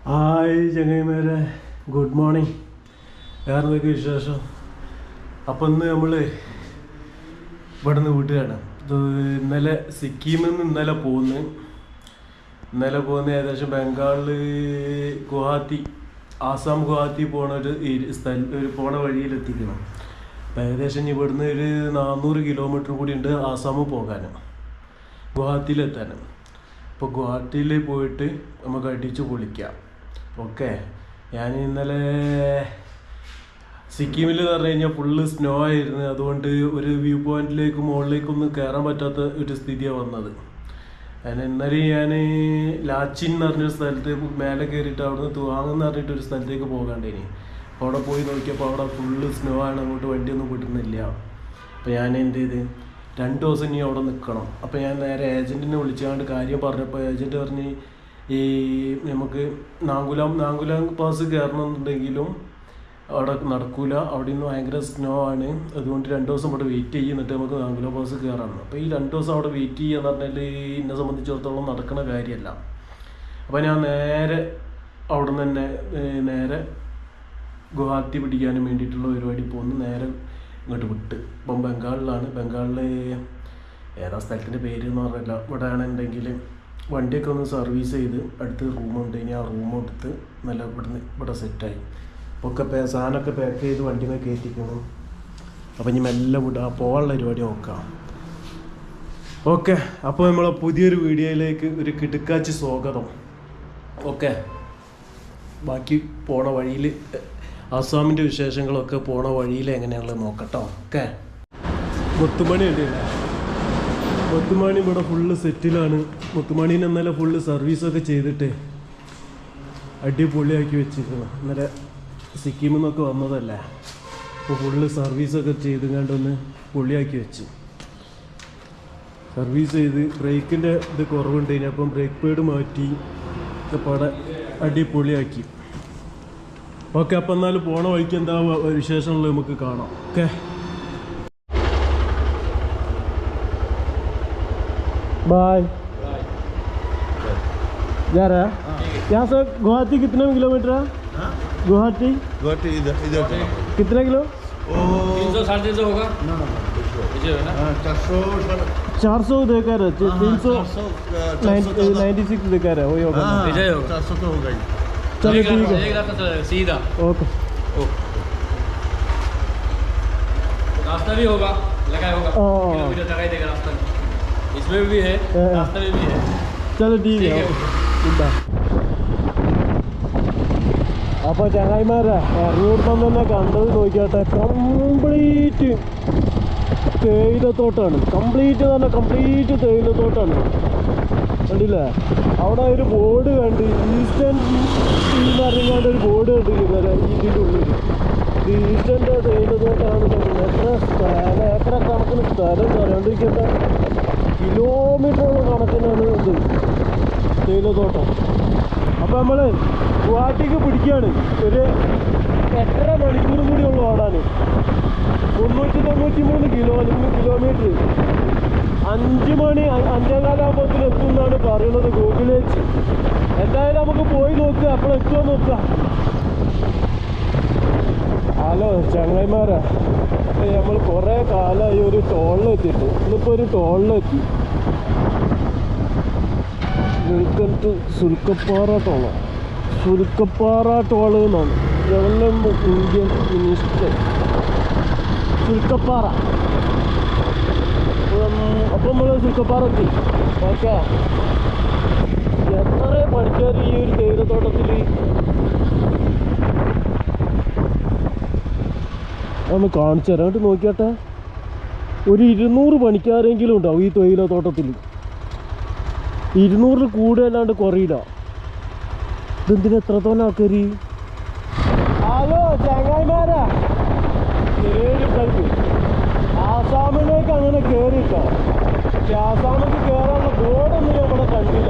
Hi ചങ്ങായിമാരെ, good morning. വേറെ എന്തൊക്കെ വിശേഷം? അപ്പം ഇന്ന് നമ്മൾ ഇവിടെ നിന്ന് വീട്ടിലാണ്. ഇന്നലെ സിക്കിമിൽ നിന്ന് ഇന്നലെ പോകുന്നു ഏകദേശം ബംഗാളിൽ ഗുവാഹത്തി, ആസാം ഗുവാഹത്തി പോണ ഒരു പോണ വഴിയിലെത്തിക്കണം. അപ്പം ഏകദേശം ഇനി ഇവിടുന്ന് ഒരു 400 കിലോമീറ്റർ കൂടി ഉണ്ട് ആസാം പോകാൻ, ഗുവാഹത്തിയിലെത്താൻ. അപ്പോൾ ഗുവാഹത്തിയിൽ പോയിട്ട് നമുക്ക് അടിച്ച് പൊളിക്കാം. ഓക്കെ, ഞാൻ ഇന്നലെ സിക്കിമിൽ എന്ന് പറഞ്ഞു കഴിഞ്ഞാൽ ഫുള്ള് സ്നോ ആയിരുന്നു. അതുകൊണ്ട് ഒരു വ്യൂ പോയിന്റിലേക്ക് മുകളിലേക്കൊന്നും കയറാൻ പറ്റാത്ത ഒരു സ്ഥിതിയാണ് വന്നത്. ഇന്നലെ ഞാൻ ലാച്ചിൻ എന്ന് പറഞ്ഞൊരു സ്ഥലത്ത് മേലെ കയറിയിട്ട് അവിടുന്ന് തുവാങ് എന്ന് പറഞ്ഞിട്ടൊരു സ്ഥലത്തേക്ക് പോകാണ്ടേനി. അപ്പോൾ അവിടെ പോയി നോക്കിയപ്പോൾ അവിടെ ഫുള്ള് സ്നോ ആണ്, അങ്ങോട്ട് വണ്ടിയൊന്നും കിട്ടുന്നില്ല. അപ്പോൾ ഞാൻ എന്ത് ചെയ്ത് 2 ദിവസം ഇനി അവിടെ നിൽക്കണം. അപ്പോൾ ഞാൻ നേരെ ഏജൻറ്റിനെ വിളിച്ചുകൊണ്ട് കാര്യം പറഞ്ഞപ്പോൾ ഏജൻറ്റ് പറഞ്ഞ് ഈ നമുക്ക് നാങ്കുലാം പാസ് കയറണമെന്നുണ്ടെങ്കിലും അവിടെ നടക്കൂല, അവിടെ നിന്ന് ഭയങ്കര സ്നോ ആണ്. അതുകൊണ്ട് 2 ദിവസം ഇവിടെ വെയിറ്റ് ചെയ്യുന്നിട്ട് നമുക്ക് നാങ്കുലാം പാസ് കയറാം. അപ്പോൾ ഈ 2 ദിവസം അവിടെ വെയിറ്റ് ചെയ്യാന്ന് പറഞ്ഞാൽ എന്നെ സംബന്ധിച്ചിടത്തോളം നടക്കുന്ന കാര്യമല്ല. അപ്പോൾ ഞാൻ നേരെ അവിടെ നിന്ന് തന്നെ നേരെ ഗുവാഹത്തി പിടിക്കാനും വേണ്ടിയിട്ടുള്ള പരിപാടി പോകുന്നു. നേരെ ഇങ്ങോട്ട് വിട്ട് ഇപ്പം ബംഗാളിൽ ഏതാ സ്ഥലത്തിൻ്റെ പേര് എന്ന് പറഞ്ഞില്ല. ഇവിടെ ആണെന്നുണ്ടെങ്കിൽ വണ്ടിയൊക്കെ ഒന്ന് സർവീസ് ചെയ്ത് അടുത്ത് റൂമുണ്ട്. ഇനി ആ റൂം എടുത്ത് നല്ല ഇവിടെ സെറ്റായി ഒക്കെ സാധനമൊക്കെ പാക്ക് ചെയ്ത് വണ്ടിമേ കയറ്റിക്കണം. അപ്പം ഇനി മെല്ലെ പോകാനുള്ള പരിപാടി നോക്കാം. ഓക്കെ, അപ്പോൾ നമ്മളെ പുതിയൊരു വീഡിയോയിലേക്ക് ഒരു കിടുക്കാച്ചി സ്വാഗതം. ഓക്കെ, ബാക്കി പോണ വഴിയിൽ ആസാമിൻ്റെ വിശേഷങ്ങളൊക്കെ പോണ വഴിയിൽ എങ്ങനെയാണുള്ളത് നോക്കട്ടോ. ഓക്കെ, മുത്തുമണി അല്ലേ, മുത്തുമണി ഇവിടെ ഫുള്ള് സെറ്റിലാണ്. മുത്തുമണീനെ ഇന്നലെ ഫുള്ള് സർവീസൊക്കെ ചെയ്തിട്ട് അടിപൊളിയാക്കി വെച്ചിരിക്കണം. ഇന്നലെ സിക്കിമിൽ നിന്നൊക്കെ വന്നതല്ലേ, അപ്പോൾ ഫുള്ള് സർവീസൊക്കെ ചെയ്ത് കണ്ടൊന്ന് പൊള്ളിയാക്കി വെച്ച്. സർവീസ് ചെയ്ത് ബ്രേക്കിൻ്റെ ഇത് കുറവുണ്ട്, ഇനി അപ്പം ബ്രേക്ക് പേഡ് മാറ്റി പട അടിപൊളിയാക്കി. ഓക്കെ, അപ്പം എന്നാലും പോണ വഴിക്ക് എന്താ വിശേഷമുള്ളത് നമുക്ക് കാണാം. Okay, bye. जा रहा है यहाँ से गुवाहाटी कितने किलोमीटर है? गुवाहाटी इधर कितने किलो? 300-350 होगा ना, 400 देकर 396 देकर है, वही होगा 400 तो होगा ही। चलो ठीक है, एक रास्ता सीधा। ओके, रास्ता भी होगा लगा होगा, किलोमीटर लगा ही देगा रास्ता, इसमें भी है रास्ते में भी है। चलो ठीक है, അപ്പോൾ ചങ്ങായിമാരെ ഇറങ്ങിയെടുത്താൻ തന്നെ കണ്ടത് നോക്കിയാട്ടെ, കംപ്ലീറ്റ് തേയിലത്തോട്ടാണ്. കംപ്ലീറ്റ് തേയിലത്തോട്ടാണ്. കണ്ടില്ലേ, അവിടെ ഒരു ബോർഡ് കണ്ട്, ഈസ്റ്റേൺ എന്ന് പറഞ്ഞാണ്ട് ഒരു ബോർഡ് കണ്ടില്ല ഇതിൻ്റെ ഉള്ളിൽ. ഇത് ഈസ്റ്റേൻ്റെ തേയിലത്തോട്ടാണ്. എത്ര കണക്കിന് സ്ഥലം അറിയാണ്ടിരിക്കട്ടെ, കിലോമീറ്ററോളം കണക്കിനാണ് ഇത് തേയിലത്തോട്ടം. അപ്പോൾ നമ്മൾ ഗുവാഹത്തിക്ക് പിടിക്കുകയാണ്. ഒരു 8.5 മണിക്കൂർ കൂടി ഉള്ളു ഓടാൻ. 393 കിലോമീറ്റർ. 5 മണി 5:15 എത്തും എന്നാണ് പറയുന്നത് ഗൂഗിൾ വെച്ച്. എന്തായാലും നമുക്ക് പോയി നോക്കുക, അപ്പോൾ എത്തുമോ നോക്കുക. ഹലോ ചങ്ങായിമാരെ, നമ്മൾ കുറേ കാലമായി ഒരു ടോളിലെത്തിയിട്ട്. ഇന്നിപ്പോൾ ഒരു ടോളിലെത്തി. നിൽക്കട്ട് സുൽക്കപ്പാറ ടോള് എന്നാണ് ഗവൺമെൻറ് ഇന്ത്യൻ മിനിസ്റ്റർ സുൽക്കപ്പാറ. അപ്പം നമ്മൾ സുൽക്കപ്പാറ എത്തി. ഓക്കെ, എത്ര പണിക്കാർ ഈ ഒരു തേയിലത്തോട്ടത്തിൽ ഒന്ന് കാണിച്ചു തരാം. എന്നിട്ട് നോക്കിയാട്ടെ, ഒരു 200 പണിക്കാരെങ്കിലും ഉണ്ടാവും ഈ തേയിലത്തോട്ടത്തിൽ. 200 കൂടുതലാണ്ട് കുറയില്ല. ഇതെന്തിനാ എത്ര തോന്നെ ആൾക്കാർ? ഹലോ ചങ്ങായിമാരാ, ആസാമിലേക്ക് അങ്ങനെ കയറിട്ടോ. പക്ഷെ ആസാമിലേക്ക് കയറാനുള്ള ബോർഡൊന്നും ഇവിടെ കണ്ടില്ല.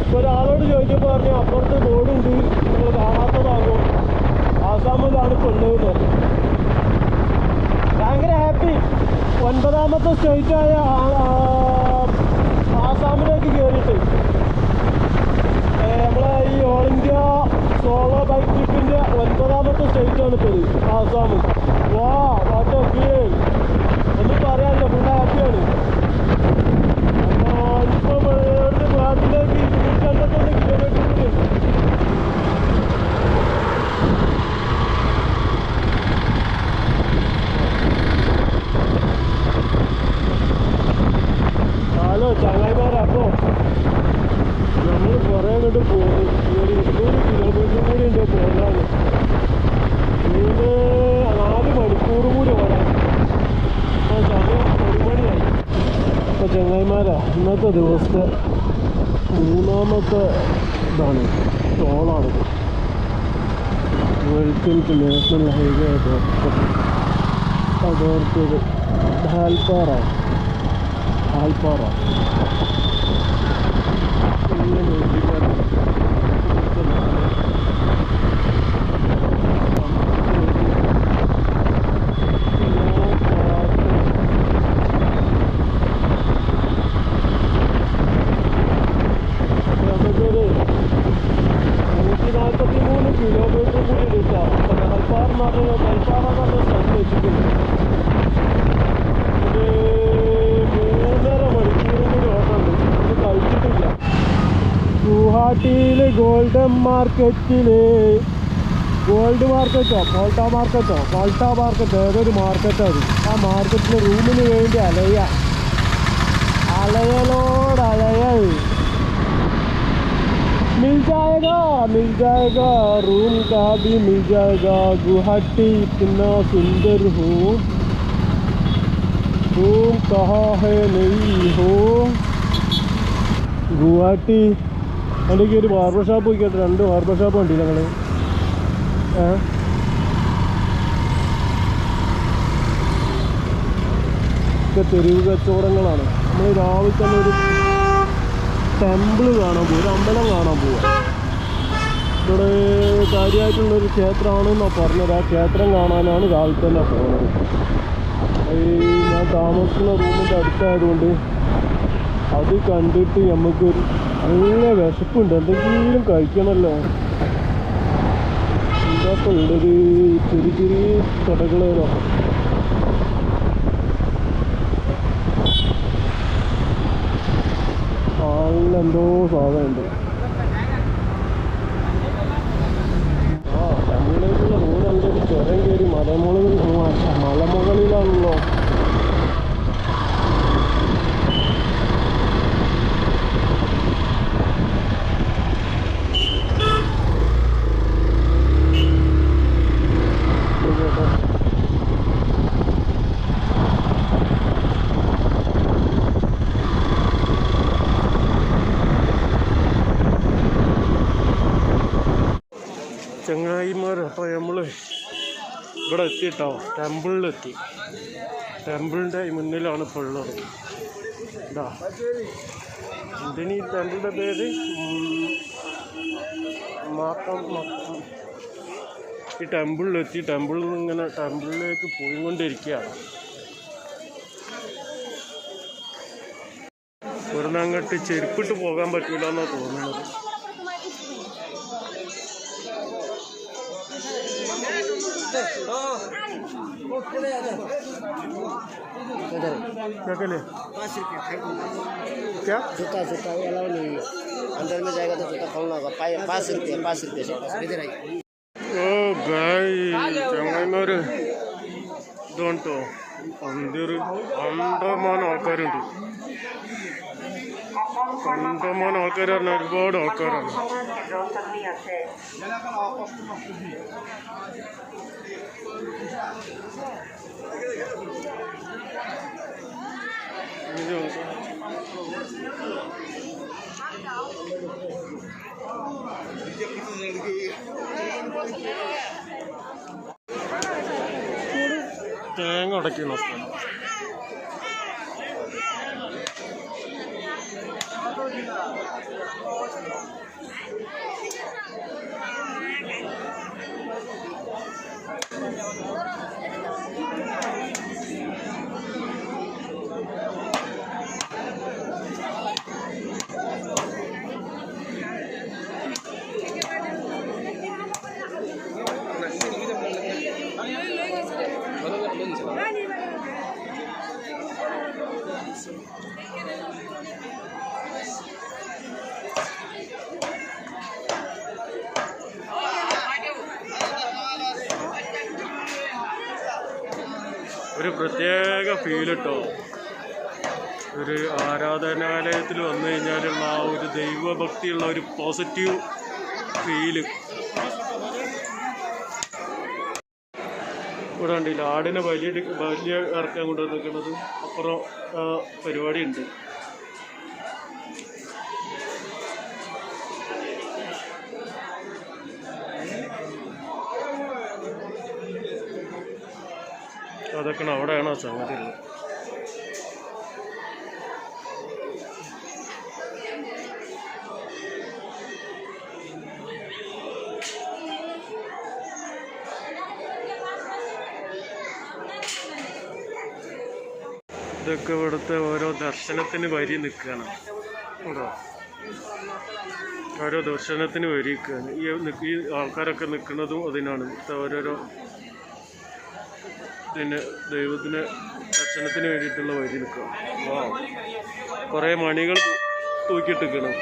ഇപ്പോൾ ഒരാളോട് ചോദിച്ചപ്പോൾ പറഞ്ഞു അപ്പുറത്ത് ബോർഡുണ്ട്, നിങ്ങൾ കാണാത്തതാകും, ആസാമിലാണ് കൊണ്ടുപോകുന്നത്. ഭയങ്കര ഹാപ്പി. 9ാമത്തെ സ്റ്റേറ്റായ ആസാമിലേക്ക് കയറിയിട്ട് നമ്മളെ ഈ ഓൾ ഇന്ത്യ ഹാപ്പിയാണ് ഇപ്പോൾ ആസാം. വാ വാട്ട് എ ഫീൽ, ഒന്നും പറയാനില്ല, ഫുൾ ഹാപ്പിയാണ്. അപ്പോൾ ഇപ്പോൾ ഇവിടുത്തെ നാട്ടിലേക്ക് 251 കിലോമീറ്റർ കൂടി ഉണ്ട്. ഹലോ ചങ്ങായിമാരെ, അപ്പോൾ നമ്മൾ കുറേ അങ്ങോട്ട് പോകും. ഒരു 200 കിലോമീറ്റർ കൂടി ഉണ്ട് പോകാൻ. 4 മണിക്കൂർ കൂടി ഓടാൻ. അപ്പോൾ സമയം 1 മണിയായി. അപ്പോൾ ചങ്ങായിമാരെ, ഇന്നത്തെ ദിവസത്തെ 3ാമത്തെ ഇതാണ്, ടോളാണ്. Welcome to national highway authority ഹാൽപ്പാറ. കിലോമീറ്റർ കൂടി കിട്ടാം. കൽപ്പാറ എന്ന് പറഞ്ഞാൽ സ്ഥലത്ത് വെച്ചിട്ടുണ്ട്. ഒരു 3.5 മണിക്കൂർ കൂടി ഓട്ടമുണ്ട്. ഇത് കഴിച്ചിട്ടില്ല. ഗുവാഹട്ടിയിൽ ഗോൾഡ് മാർക്കറ്റ് ഏതൊരു മാർക്കറ്റാണ്. ആ മാർക്കറ്റിൽ റൂമിന് വേണ്ടി അലയൽ मिल जाएगा रूम का भी मिल जाएगा. गुवाहाटी इतना सुंदर हो, रूम कहाँ है नहीं हो. ഗുവാഹട്ടി എനിക്ക് ഒരു ബാർബർ ഷോപ്പ് പോയിക്കട്ടെ. 2 ബാർബർ ഷോപ്പ് ഉണ്ടല്ലോ ഞങ്ങൾ. ഒക്കെ തെരുവ് കച്ചവടങ്ങളാണ്. നമ്മൾ രാവിലെ തന്നെ ഒരു ടെമ്പിൾ കാണാൻ പോകും, ഒരു അമ്പലം കാണാൻ പോവുക. ഇവിടെ കാര്യമായിട്ടുള്ളൊരു ക്ഷേത്രമാണെന്നാണ് പറഞ്ഞത്. ആ ക്ഷേത്രം കാണാനാണ് രാവിലെ തന്നെ പോകുന്നത്. ഞാൻ താമസിക്കുന്ന റൂമിൻ്റെ അടുത്തായതുകൊണ്ട് അത് കണ്ടിട്ട് നമുക്കൊരു നല്ല വിശപ്പുണ്ട്. എന്തെങ്കിലും കഴിക്കണമല്ലോ. എന്താപ്പോൾ ഉള്ളത്, ചെറിയ കടകളോ. എന്തോ സാധനമുണ്ട്. ടെമ്പിളിലേക്കുള്ള റോഡ് എന്തൊരു ചുരം കയറി മലമുകളിലാണല്ലോ. ചങ്ങായിമാർ, അപ്പോൾ നമ്മൾ ഇവിടെ എത്തിയിട്ടോ, ടെമ്പിളിലെത്തി. ടെമ്പിളിൻ്റെ മുന്നിലാണ് ഇപ്പോൾ ഉള്ളത്. ഇതാ എന്തിനീ ടെമ്പിളിൻ്റെ പേര്? ഈ ടെമ്പിളിലെത്തി. ടെമ്പിളിൽ നിന്ന് ഇങ്ങനെ ടെമ്പിളിലേക്ക് പോയിക്കൊണ്ടിരിക്കുകയാണ്. ഇവിടുന്ന് അങ്ങോട്ട് ചെരുപ്പിട്ട് പോകാൻ പറ്റില്ല എന്നാണ് തോന്നുന്നത്. क्या कहले? 5 रुपये क्या जूता अलाउ नहीं है. अंदर में जाएगा तो जूता खोलना होगा. 5 रुपये इधर आइए. ഓ ഗായ് ചങ്ങായിമാര്, ഇതുകൊണ്ടോ പന്തിയൊരു കണ്ടമാനം ആൾക്കാരുണ്ട്. കണ്ടമാനം ആൾക്കാർ പറഞ്ഞാൽ ഒരുപാട് ആൾക്കാരാണ്. തേങ്ങ ഉടയ്ക്കുന്ന സ്ഥലം. ഒരു പ്രത്യേക ഫീൽ കേട്ടോ. ഒരു ആരാധനാലയത്തിൽ വന്നു കഴിഞ്ഞാലുള്ള ആ ഒരു ദൈവഭക്തിയുള്ള ഒരു പോസിറ്റീവ് ഫീല്. ഇവിടെ ഉണ്ടില്ല ആടിനെ വലിയ ഇറക്കാൻ കൊണ്ടുവന്നിരിക്കുന്നത്. അപ്പുറം പരിപാടി ഉണ്ട്. അതൊക്കെയാണ് അവിടെയാണ് ആ സംഗതി ഉള്ളത്. ഇതൊക്കെ ഇവിടുത്തെ ഓരോ ദർശനത്തിന് വരി നിൽക്കുകയാണ്. ഓരോ ദർശനത്തിന് വരി നിൽക്കുകയാണ്. ഈ ആൾക്കാരൊക്കെ നിൽക്കുന്നതും അതിനാണ്. ഓരോരോ പിന്നെ ദൈവത്തിന് ദർശനത്തിന് വേണ്ടിയിട്ടുള്ള വരി നിൽക്കുക. കുറേ മണികൾ തൂക്കിയിട്ടിരിക്കണം.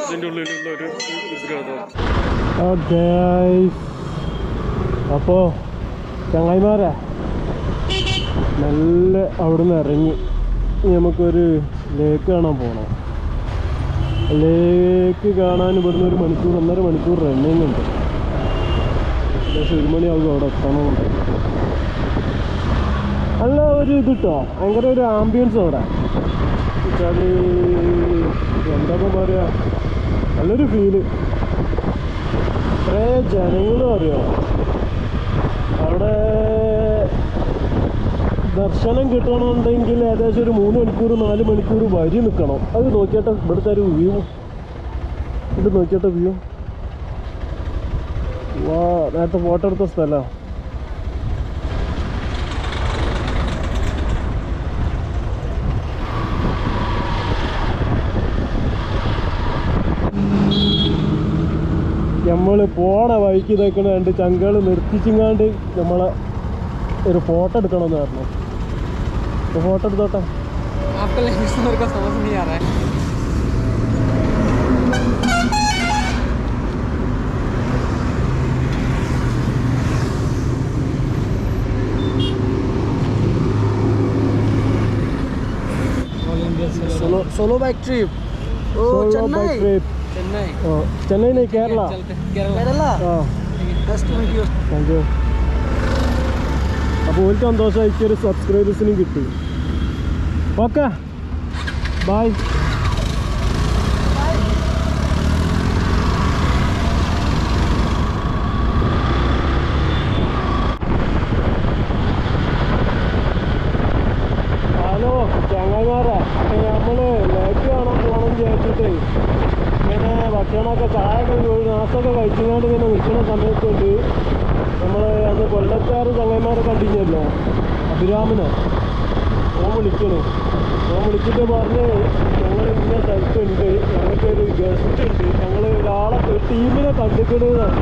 ഇതിൻ്റെ ഉള്ളിലുള്ള ഒരു വിഗ്രഹം. ഓക്കെ, അപ്പോൾ ചങ്ങായിമാരെ നല്ല അവിടെ നിന്ന് ഇറങ്ങി നമുക്കൊരു ലേക്ക് കാണാൻ പോകണം. ലേക്ക് കാണാൻ ഇവിടുന്ന് ഒരു മണിക്കൂർ 1.5 മണിക്കൂർ റണ്ണിങ് ഉണ്ട്. ഏകദേശം 1 മണിയാകും അവിടെ എത്തണമെന്നുണ്ട്. നല്ല ഒരു ഇത് കിട്ടോ, ഭയങ്കര ഒരു ആംബിയൻസ് അവിടെ വെച്ചാൽ എന്താ പറയുക, നല്ലൊരു ഫീല്. കുറേ ജനങ്ങളും അറിയാം അവിടെ. ദർശനം കിട്ടണമെന്നുണ്ടെങ്കിൽ ഏകദേശം ഒരു 3 മണിക്കൂർ 4 മണിക്കൂർ വരി നിൽക്കണം. അത് നോക്കിയാട്ടെ ഇവിടുത്തെ ഒരു വ്യൂ, ഇത് നോക്കിയാട്ടെ വ്യൂ. വാ, നേരത്തെ ഫോട്ടോ എടുത്ത സ്ഥലമാണ്. നമ്മൾ പോണ വഴിക്ക് ഇതൊക്കെ 2 ചങ്കൾ നിർത്തിച്ചിങ്ങാണ്ട് നമ്മളെ ഒരു ഫോട്ടോ എടുക്കണമെന്ന് പറഞ്ഞു. ഫോട്ടോ എടുത്തോട്ടെ. Solo bike trip. Chennai Chennai नहीं, केरला. Thank you. അപ്പോൾ ഒരു സന്തോഷമായിട്ട് ഒരു സബ്സ്ക്രൈബേഴ്സിനും കിട്ടി. Okay, by. ഹലോ ചങ്ങായിമാരെ, നമ്മൾ ലേക്ക് കാണാൻ പോകണം വിചാരിച്ചിട്ട് ഇങ്ങനെ ഭക്ഷണമൊക്കെ ചായയൊക്കെ നാശമൊക്കെ കഴിച്ചുകൊണ്ട് ഇങ്ങനെ നിൽക്കുന്ന സമയത്തുണ്ട് നമ്മൾ അത് കൊല്ലക്കാരും ചങ്ങായിമാരെ കണ്ടില്ലല്ലോ, അഭിരാമനോ ഓൻ വിളിച്ചിട്ട് പറഞ്ഞ് ഞങ്ങൾ ഇന്ന സ്ഥലത്തുണ്ട്, ഞങ്ങൾക്കൊരു ഗസ്റ്റ് ഉണ്ട്, ഞങ്ങൾ ഒരാളെ ടീമിനെ കണ്ടിക്കണെന്നാണ്.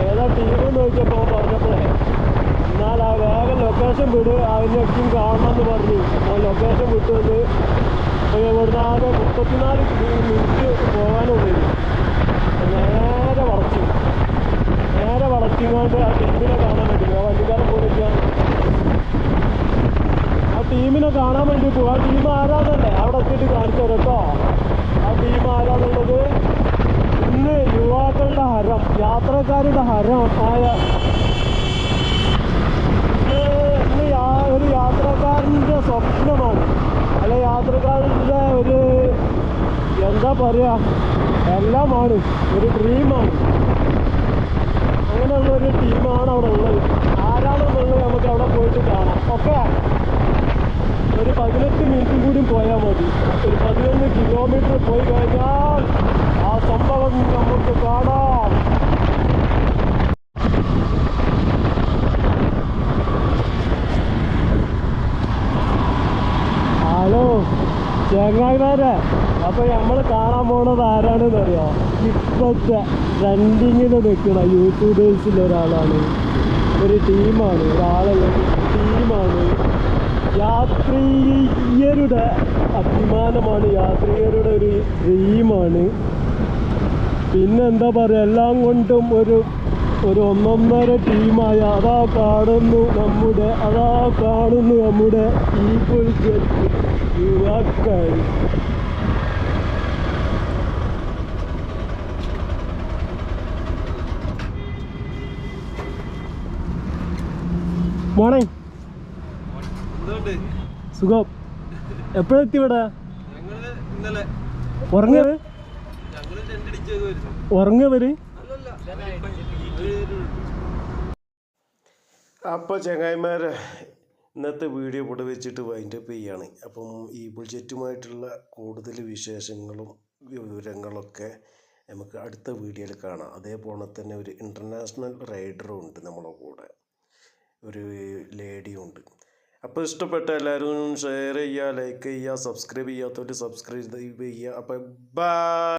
ഏതാ ടീമെന്ന് ചോദിച്ചപ്പോൾ ഓൻ പറഞ്ഞപ്പോഴേ എന്നാൽ ആ വേഗം ലൊക്കേഷൻ വിട്, അതിനൊക്കെയും കാണണമെന്ന് പറഞ്ഞു. ആ ലൊക്കേഷൻ വിട്ടുവന്ന് ഇവിടുന്ന് ആകെ 34 മിനിറ്റ് പോകാനുള്ളൂ. നേരെ വളച്ചിങ്ങോണ്ട് ആ ടീമിനെ കാണാൻ വേണ്ടി ആ വണ്ടിക്കാരൻ പോയിരിക്കാം. ആ ടീമിനെ കാണാൻ വേണ്ടി പോകും. ആ ടീം ആരാന്നല്ലേ അവിടെ എത്തിയിട്ട് കാണിച്ചു കേട്ടോ. ആ ടീം ആരാന്നുള്ളത് ഇന്ന് യുവാക്കളുടെ ഹരം, യാത്രക്കാരുടെ ഹരം ആയ ഇന്ന് ഒരു യാത്രക്കാരൻ്റെ സ്വപ്നമാണ്, അല്ലെ യാത്രക്കാരൻ്റെ ഒരു എന്താ പറയുക, എല്ലാമാണ്, ഒരു ഡ്രീമാണ്. അങ്ങനെയുള്ള ഒരു ടീമാണ് അവിടെ ഉള്ളത്. ആരാണെന്നുള്ളത് നമുക്ക് അവിടെ പോയിട്ട് കാണാം. ഓക്കെ, ഒരു 18 മിനിറ്റും കൂടി പോയാൽ മതി. ഒരു 11 കിലോമീറ്റർ പോയി കഴിഞ്ഞാൽ ആ സംഭവം നമുക്ക് കാണാം. ഹലോ ചങ്ങായിമാരെ, അപ്പോൾ നമ്മൾ കാണാൻ പോണത് ആരാണെന്ന് അറിയാം? ഇപ്പോഴത്തെ ട്രെൻഡിങ്ങിൽ നിൽക്കുന്ന യൂട്യൂബേഴ്സിൽ ഒരാളാണ്, ഒരു ടീമാണ്, ഒരാളല്ല ടീമാണ്. യാത്രികരുടെ അഭിമാനമാണ്, യാത്രികരുടെ ഒരു ഡ്രീമാണ്. പിന്നെ എന്താ പറയുക, എല്ലാം കൊണ്ടും ഒരു ഒന്നൊന്നര ടീമായ അതാ കാണുന്നു നമ്മുടെ ഈഗിൾ ജെറ്റ് യുവാക്കൾ. മോണേ സുഖം. എപ്പോഴെത്തി ഇവിടെ? ഉറങ്ങവര് അപ്പോൾ ചങ്ങായിമാരെ ഇന്നത്തെ വീഡിയോ ഇവിടെ വെച്ചിട്ട് വൈൻഡപ്പ് ചെയ്യാണ്. അപ്പം ഈ ബുൾജെറ്റുമായിട്ടുള്ള കൂടുതൽ വിശേഷങ്ങളും വിവരങ്ങളൊക്കെ നമുക്ക് അടുത്ത വീഡിയോയിൽ കാണാം. അതേപോലെ തന്നെ ഒരു ഇൻ്റർനാഷണൽ റൈഡറും ഉണ്ട് നമ്മുടെ കൂടെ, ഒരു ലേഡിയും ഉണ്ട്. അപ്പോൾ ഇഷ്ടപ്പെട്ട എല്ലാവരും ഷെയർ ചെയ്യുക, ലൈക്ക് ചെയ്യുക, സബ്സ്ക്രൈബ് ചെയ്യാത്തവർ സബ്സ്ക്രൈബ് ചെയ്യുക. അപ്പോൾ ബൈ.